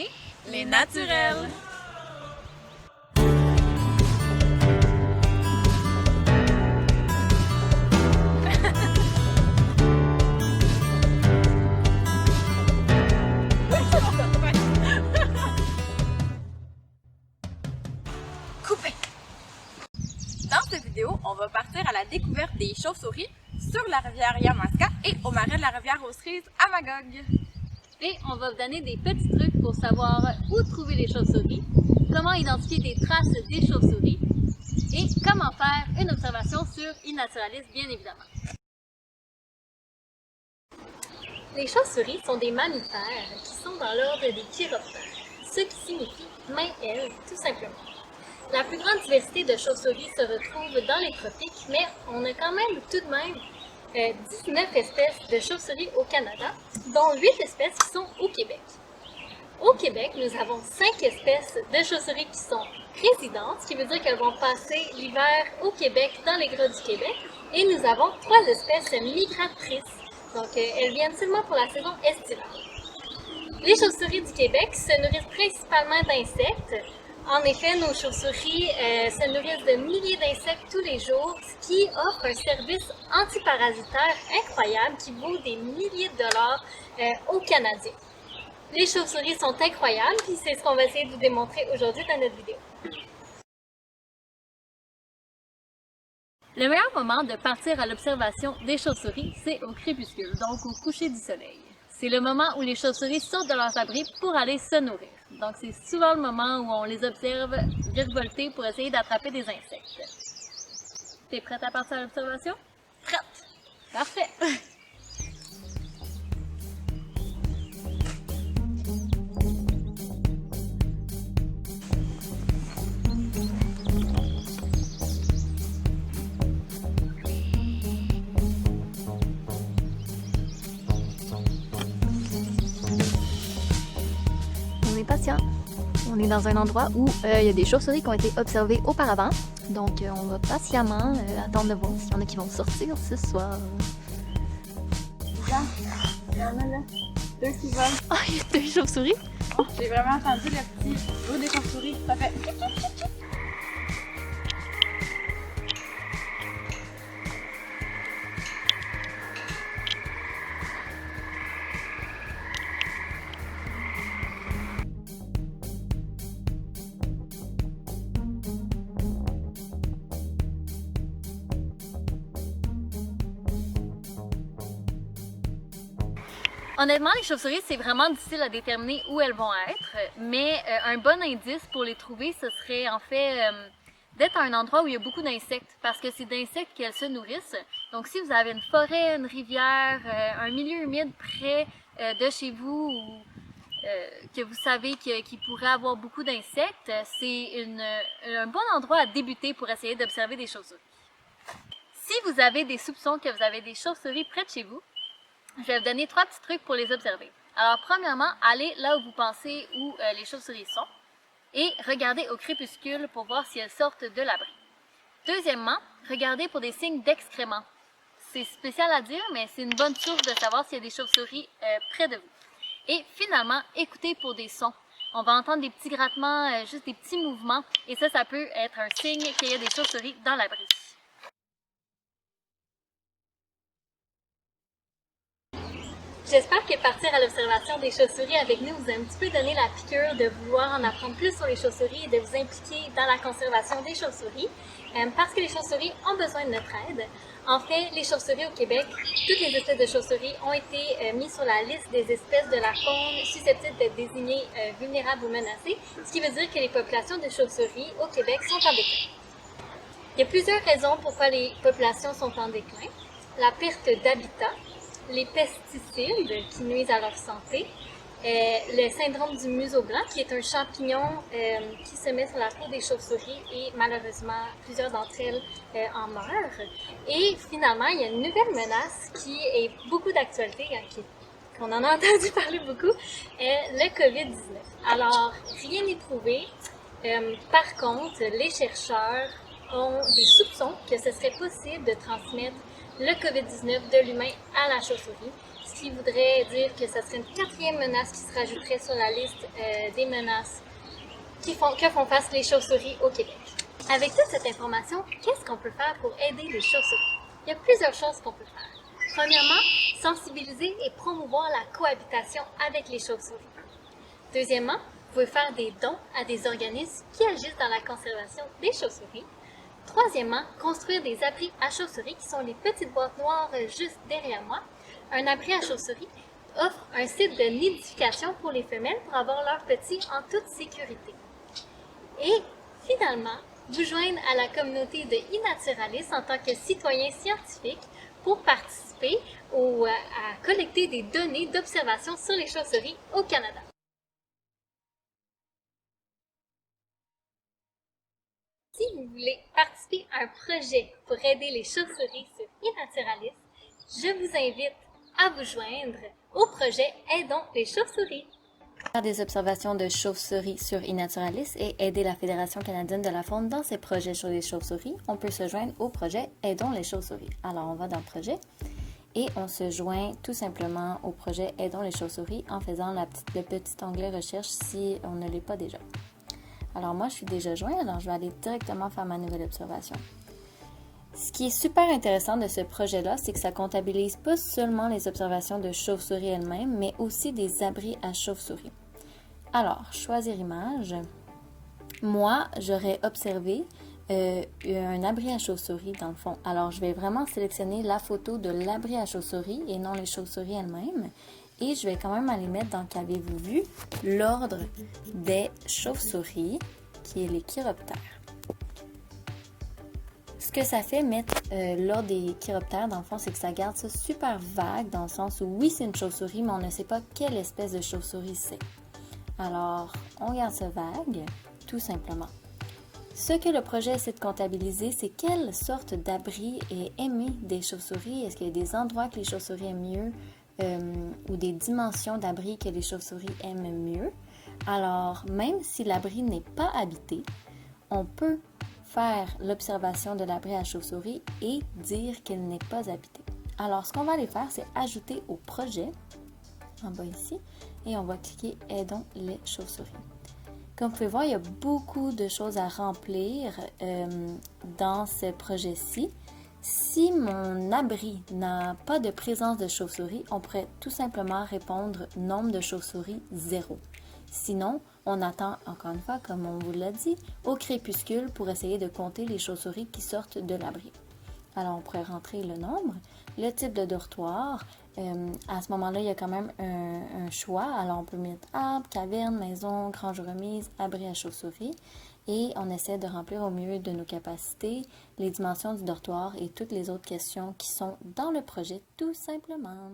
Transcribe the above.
est les naturels. Coupé! Dans cette vidéo, on va partir à la découverte des chauves-souris sur la rivière Yamaska et au marais de la rivière aux Cerises à Magog. Et on va vous donner des petits trucs pour savoir où trouver les chauves-souris, comment identifier des traces des chauves-souris et comment faire une observation sur iNaturalist, bien évidemment. Les chauves-souris sont des mammifères qui sont dans l'ordre des chiroptères, ce qui signifie main-aile tout simplement. La plus grande diversité de chauves-souris se retrouve dans les tropiques, mais on a quand même tout de même 19 espèces de chauves-souris au Canada, dont 8 espèces qui sont au Québec. Au Québec, nous avons 5 espèces de chauves-souris qui sont résidentes, ce qui veut dire qu'elles vont passer l'hiver au Québec, dans les grottes du Québec, et nous avons 3 espèces migratrices, donc elles viennent seulement pour la saison estivale. Les chauves-souris du Québec se nourrissent principalement d'insectes. En effet, nos chauves-souris se nourrissent de milliers d'insectes tous les jours, ce qui offre un service antiparasitaire incroyable qui vaut des milliers de dollars aux Canadiens. Les chauves-souris sont incroyables, puis c'est ce qu'on va essayer de vous démontrer aujourd'hui dans notre vidéo. Le meilleur moment de partir à l'observation des chauves-souris, c'est au crépuscule, donc au coucher du soleil. C'est le moment où les chauves-souris sortent de leurs abris pour aller se nourrir. Donc c'est souvent le moment où on les observe virevolter pour essayer d'attraper des insectes. T'es prête à partir à l'observation? Prête! Parfait! On est patient. On est dans un endroit où il y a des chauves-souris qui ont été observées auparavant. Donc on va patiemment attendre de voir s'il y en a qui vont sortir ce soir. Là, il y en a là, 2 qui volent. Ah, il y a 2 chauves-souris? J'ai vraiment entendu le petit bruit des chauves-souris. Ça fait... Honnêtement, les chauves-souris, c'est vraiment difficile à déterminer où elles vont être, mais un bon indice pour les trouver, ce serait en fait d'être à un endroit où il y a beaucoup d'insectes, parce que c'est d'insectes qu'elles se nourrissent. Donc si vous avez une forêt, une rivière, un milieu humide près de chez vous, ou que vous savez qu'il pourrait avoir beaucoup d'insectes, c'est un bon endroit à débuter pour essayer d'observer des chauves-souris. Si vous avez des soupçons que vous avez des chauves-souris près de chez vous, je vais vous donner 3 petits trucs pour les observer. Alors, premièrement, allez là où vous pensez où les chauves-souris sont et regardez au crépuscule pour voir si elles sortent de l'abri. Deuxièmement, regardez pour des signes d'excréments. C'est spécial à dire, mais c'est une bonne source de savoir s'il y a des chauves-souris près de vous. Et finalement, écoutez pour des sons. On va entendre des petits grattements, juste des petits mouvements, et ça peut être un signe qu'il y a des chauves-souris dans l'abri. J'espère que partir à l'observation des chauves-souris avec nous vous a un petit peu donné la piqûre de vouloir en apprendre plus sur les chauves-souris et de vous impliquer dans la conservation des chauves-souris, parce que les chauves-souris ont besoin de notre aide. En fait, les chauves-souris au Québec, toutes les espèces de chauves-souris ont été mises sur la liste des espèces de la faune susceptibles d'être désignées vulnérables ou menacées, ce qui veut dire que les populations de chauves-souris au Québec sont en déclin. Il y a plusieurs raisons pourquoi les populations sont en déclin. La perte d'habitat, les pesticides qui nuisent à leur santé, le syndrome du museau blanc qui est un champignon qui se met sur la peau des chauves-souris et malheureusement plusieurs d'entre elles en meurent. Et finalement, il y a une nouvelle menace qui est beaucoup d'actualité, qu'on en a entendu parler beaucoup, le COVID-19. Alors, rien n'est prouvé. Par contre, les chercheurs ont des soupçons que ce serait possible de transmettre le COVID-19 de l'humain à la chauve-souris, ce qui voudrait dire que ce serait une quatrième menace qui se rajouterait sur la liste des menaces que font face les chauves-souris au Québec. Avec toute cette information, qu'est-ce qu'on peut faire pour aider les chauves-souris? Il y a plusieurs choses qu'on peut faire. Premièrement, sensibiliser et promouvoir la cohabitation avec les chauves-souris. Deuxièmement, vous pouvez faire des dons à des organismes qui agissent dans la conservation des chauves-souris. Troisièmement, construire des abris à chauves-souris qui sont les petites boîtes noires juste derrière moi. Un abri à chauves-souris offre un site de nidification pour les femelles pour avoir leurs petits en toute sécurité. Et finalement, vous joindre à la communauté de iNaturalis en tant que citoyen scientifique pour participer à collecter des données d'observation sur les chauves-souris au Canada. Si vous voulez participer à un projet pour aider les chauves-souris sur iNaturalis, je vous invite à vous joindre au projet Aidons les chauves-souris. Faire des observations de chauves-souris sur iNaturalis et aider la Fédération canadienne de la faune dans ses projets sur les chauves-souris, on peut se joindre au projet Aidons les chauves-souris. Alors, on va dans le projet et on se joint tout simplement au projet Aidons les chauves-souris en faisant le petit onglet recherche si on ne l'est pas déjà. Alors, moi, je suis déjà joint, alors je vais aller directement faire ma nouvelle observation. Ce qui est super intéressant de ce projet-là, c'est que ça comptabilise pas seulement les observations de chauves-souris elles-mêmes, mais aussi des abris à chauves-souris. Alors, choisir image. Moi, j'aurais observé un abri à chauves-souris dans le fond. Alors, je vais vraiment sélectionner la photo de l'abri à chauves-souris et non les chauves-souris elles-mêmes. Et je vais quand même aller mettre dans qu'avez-vous vu l'ordre des chauves-souris, qui est les chiroptères. Ce que ça fait mettre l'ordre des chiroptères, dans le fond, c'est que ça garde ça super vague, dans le sens où oui, c'est une chauve-souris, mais on ne sait pas quelle espèce de chauve-souris c'est. Alors, on garde ça vague, tout simplement. Ce que le projet essaie de comptabiliser, c'est quelle sorte d'abri est aimé des chauves-souris. Est-ce qu'il y a des endroits que les chauves-souris aiment mieux ou des dimensions d'abri que les chauves-souris aiment mieux? Alors, même si l'abri n'est pas habité, on peut faire l'observation de l'abri à chauves-souris et dire qu'il n'est pas habité. Alors, ce qu'on va aller faire, c'est ajouter au projet, en bas ici, et on va cliquer « Aidons les chauves-souris ». Comme vous pouvez voir, il y a beaucoup de choses à remplir dans ce projet-ci. Si mon abri n'a pas de présence de chauves-souris, on pourrait tout simplement répondre « Nombre de chauves-souris, 0 ». Sinon, on attend, encore une fois, comme on vous l'a dit, au crépuscule pour essayer de compter les chauves-souris qui sortent de l'abri. Alors, on pourrait rentrer le nombre, le type de dortoir. À ce moment-là, il y a quand même un choix. Alors, on peut mettre arbre, caverne, maison, grange remise, abri à chauves-souris. Et on essaie de remplir au mieux de nos capacités les dimensions du dortoir et toutes les autres questions qui sont dans le projet, tout simplement.